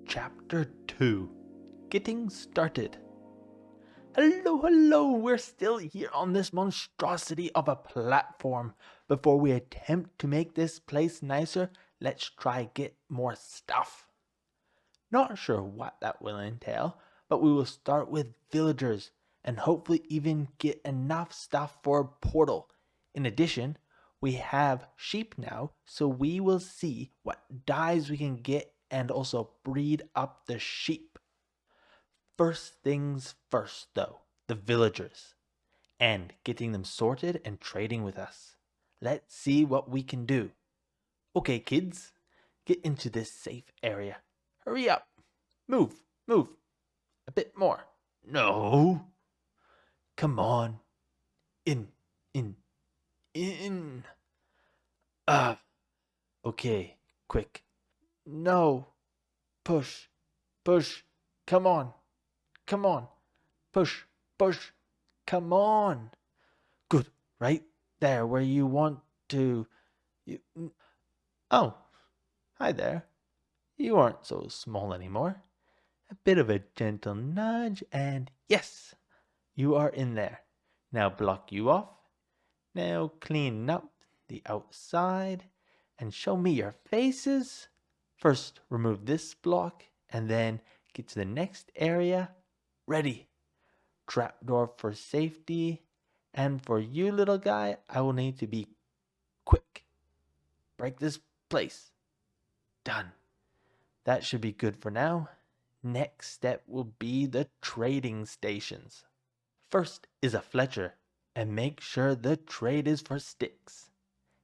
Chapter 2 Getting Started. Hello, we're still here on this monstrosity of a platform. Before we attempt to make this place nicer, let's try get more stuff. Not sure what that will entail, but we will start with villagers and hopefully even get enough stuff for a portal. In addition, we have sheep now, so we will see what dyes we can get and also breed up the sheep. First things first though, the villagers, and getting them sorted and trading with us. Let's see what we can do. Okay kids, get into this safe area. Hurry up. Move. A bit more. No. Come on. In. Okay, quick. No. Push. Come on. Push. Come on. Good. Right there where you want to. Oh. Hi there. You aren't so small anymore. A bit of a gentle nudge and yes, you are in there. Now block you off. Now clean up the outside and show me your faces. First remove this block and then get to the next area. Ready. Trapdoor for safety. And for you little guy, I will need to be quick. Break this place. Done. That should be good for now. Next step will be the trading stations. First is a Fletcher, and make sure the trade is for sticks.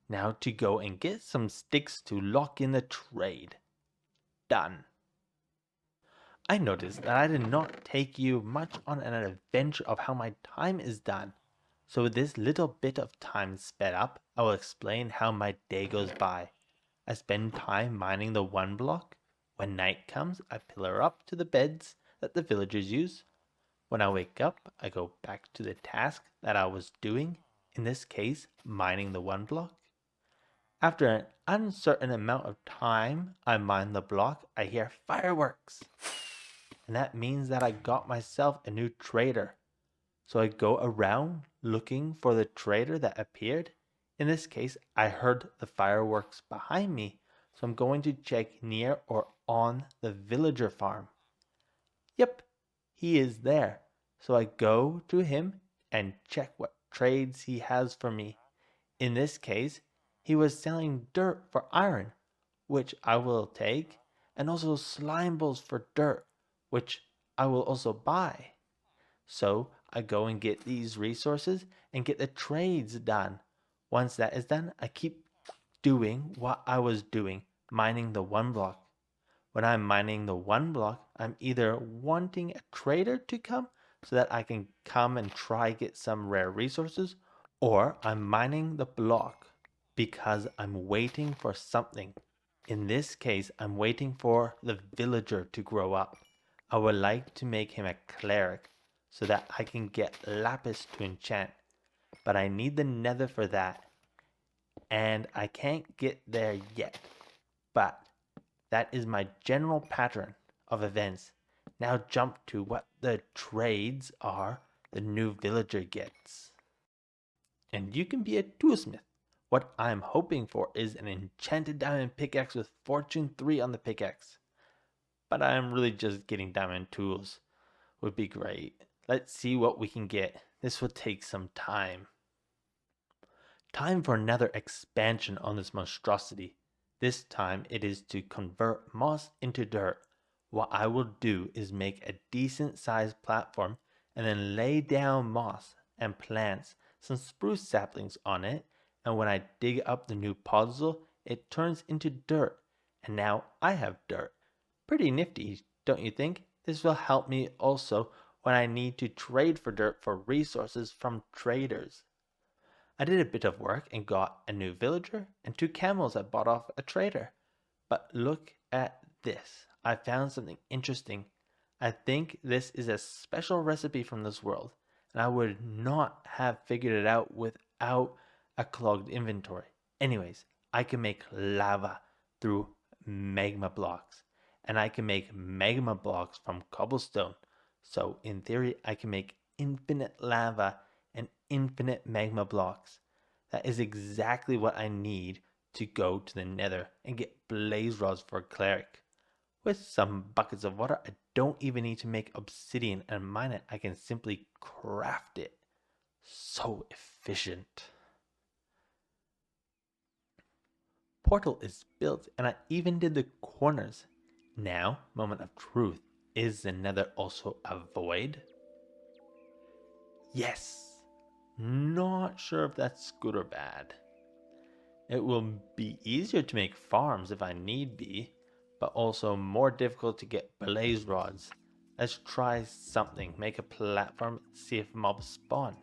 Now to go and get some sticks to lock in the trade. Done. I noticed that I did not take you much on an adventure of how my time is done. So with this little bit of time sped up, I will explain how my day goes by. I spend time mining the one block. When night comes, I pillar up to the beds that the villagers use. When I wake up, I go back to the task that I was doing, in this case, mining the one block. After an uncertain amount of time I mine the block, I hear fireworks. And that means that I got myself a new trader. So I go around looking for the trader that appeared. In this case, I heard the fireworks behind me. So I'm going to check near or on the villager farm. Yep, he is there. So I go to him and check what trades he has for me. In this case, he was selling dirt for iron, which I will take, and also slime balls for dirt, which I will also buy. So I go and get these resources and get the trades done. Once that is done, I keep doing what I was doing, mining the one block. When I'm mining the one block, I'm either wanting a trader to come so that I can come and try get some rare resources, or I'm mining the block because I'm waiting for something. In this case, I'm waiting for the villager to grow up. I would like to make him a cleric so that I can get lapis to enchant, but I need the nether for that. And I can't get there yet, but that is my general pattern of events. Now jump to what the trades are the new villager gets. And you can be a toolsmith. What I'm hoping for is an enchanted diamond pickaxe with fortune 3 on the pickaxe. But I'm really just getting diamond tools. Would be great. Let's see what we can get. This will take some time. Time for another expansion on this monstrosity. This time it is to convert moss into dirt. What I will do is make a decent sized platform and then lay down moss and plants some spruce saplings on it, and when I dig up the new puzzle, it turns into dirt, and now I have dirt. Pretty nifty, don't you think? This will help me also when I need to trade for dirt for resources from traders. I did a bit of work and got a new villager and 2 camels I bought off a trader. But look at this. I found something interesting. I think this is a special recipe from this world, and I would not have figured it out without a clogged inventory. Anyways, I can make lava through magma blocks, and I can make magma blocks from cobblestone. So in theory, I can make infinite lava and infinite magma blocks. That is exactly what I need to go to the Nether and get blaze rods for a cleric. With some buckets of water, I don't even need to make obsidian and mine it. I can simply craft it. So efficient. Portal is built and I even did the corners. Now, moment of truth. Is the Nether also a void? Yes. Not sure if that's good or bad. It will be easier to make farms if I need be, but also more difficult to get blaze rods. Let's try something. Make a platform, see if mobs spawn.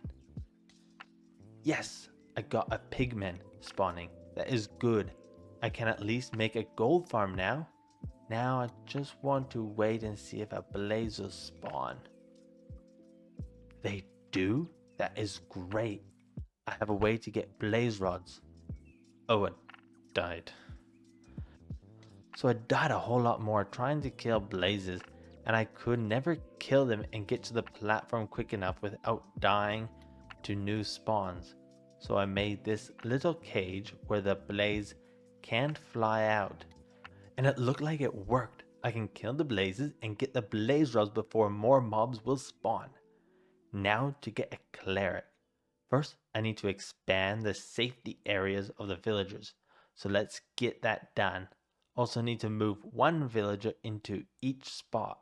Yes, I got a pigman spawning. That is good. I can at least make a gold farm now. Now I just want to wait and see if a blaze will spawn. They do? That is great. I have a way to get blaze rods. Oh, it died. So I died a whole lot more trying to kill blazes, and I could never kill them and get to the platform quick enough without dying to new spawns. So I made this little cage where the blaze can't fly out. And it looked like it worked. I can kill the blazes and get the blaze rods before more mobs will spawn. Now to get a cleric. First, I need to expand the safety areas of the villagers. So let's get that done. Also need to move one villager into each spot.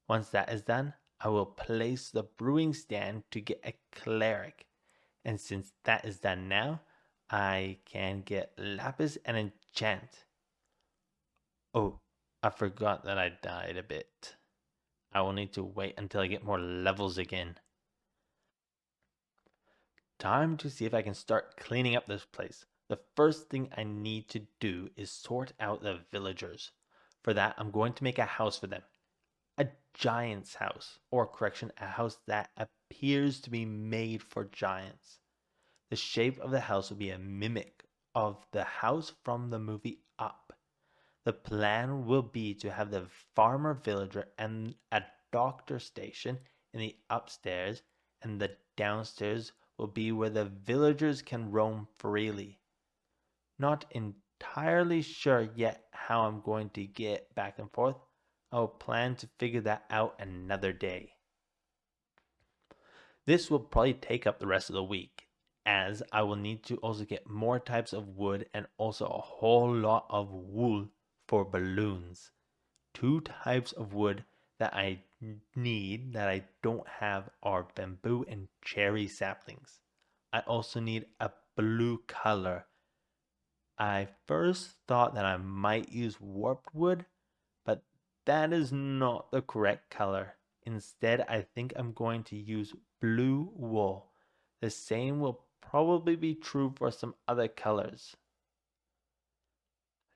Once that is done, I will place the brewing stand to get a cleric. And since that is done now, I can get lapis and enchant. Oh, I forgot that I died a bit. I will need to wait until I get more levels again. Time to see if I can start cleaning up this place. The first thing I need to do is sort out the villagers. For that, I'm going to make a house for them. A giant's house, or correction, a house that appears to be made for giants. The shape of the house will be a mimic of the house from the movie Up. The plan will be to have the farmer villager and a doctor station in the upstairs, and the downstairs will be where the villagers can roam freely. Not entirely sure yet how I'm going to get back and forth. I'll plan to figure that out another day. This will probably take up the rest of the week, as I will need to also get more types of wood and also a whole lot of wool for balloons. Two types of wood that I need that I don't have are bamboo and cherry saplings. I also need a blue color. I first thought that I might use warped wood, but that is not the correct color. Instead, I think I'm going to use blue wool. The same will probably be true for some other colors.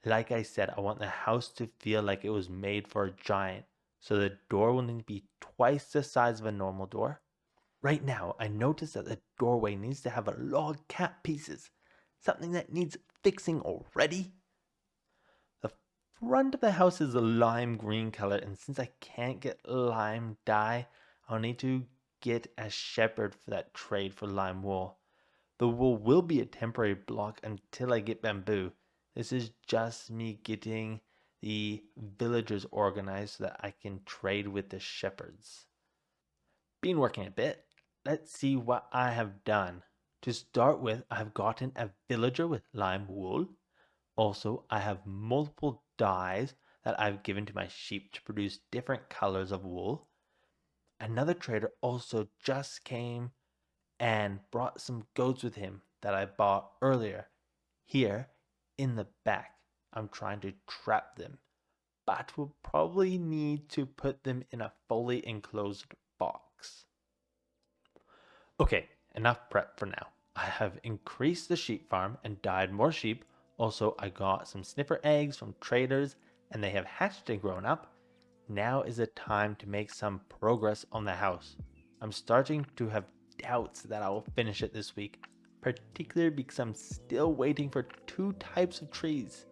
Like I said, I want the house to feel like it was made for a giant, so the door will need to be twice the size of a normal door. Right now, I notice that the doorway needs to have a log cap pieces, something that needs fixing already. The front of the house is a lime green color, and since I can't get lime dye, I'll need to get a shepherd for that trade for lime wool. The wool will be a temporary block until I get bamboo. This is just me getting the villagers organized so that I can trade with the shepherds. Been working a bit. Let's see what I have done. To start with, I've gotten a villager with lime wool. Also, I have multiple dyes that I've given to my sheep to produce different colors of wool. Another trader also just came and brought some goats with him that I bought earlier. Here in the back, I'm trying to trap them, but will probably need to put them in a fully enclosed box. Okay, enough prep for now. I have increased the sheep farm and dyed more sheep. Also, I got some sniffer eggs from traders and they have hatched and grown up. Now is the time to make some progress on the house. I'm starting to have doubts that I will finish it this week, particularly because I'm still waiting for two types of trees.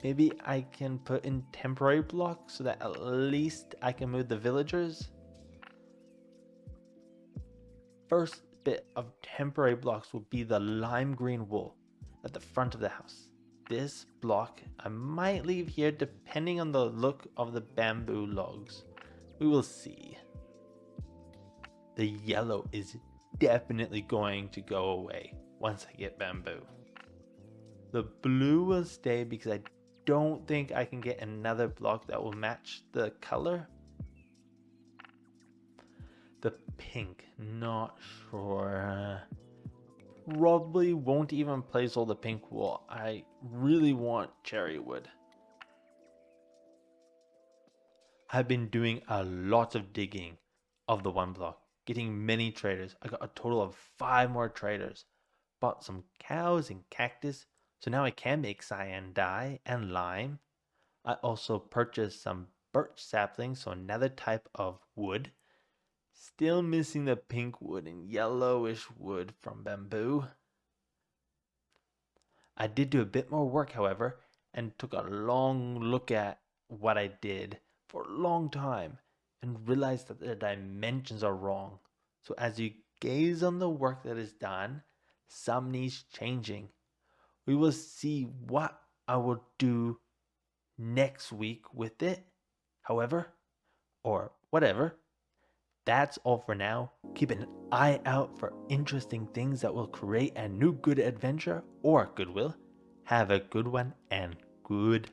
Maybe I can put in temporary blocks so that at least I can move the villagers. First bit of temporary blocks will be the lime green wool at the front of the house. This block I might leave here depending on the look of the bamboo logs. We will see. The yellow is definitely going to go away once I get bamboo. The blue will stay because I don't think I can get another block that will match the color. The pink, not sure. Probably won't even place all the pink wool. I really want cherry wood. I've been doing a lot of digging of the one block, getting many traders. I got a total of 5 more traders. Bought some cows and cactus, so now I can make cyan dye and lime. I also purchased some birch saplings, so another type of wood. Still missing the pink wood and yellowish wood from bamboo. I did do a bit more work, however, and took a long look at what I did for a long time and realized that the dimensions are wrong. So as you gaze on the work that is done, some needs changing. We will see what I will do next week with it, however, or whatever. That's all for now. Keep an eye out for interesting things that will create a new good adventure or goodwill. Have a good one and goodbye.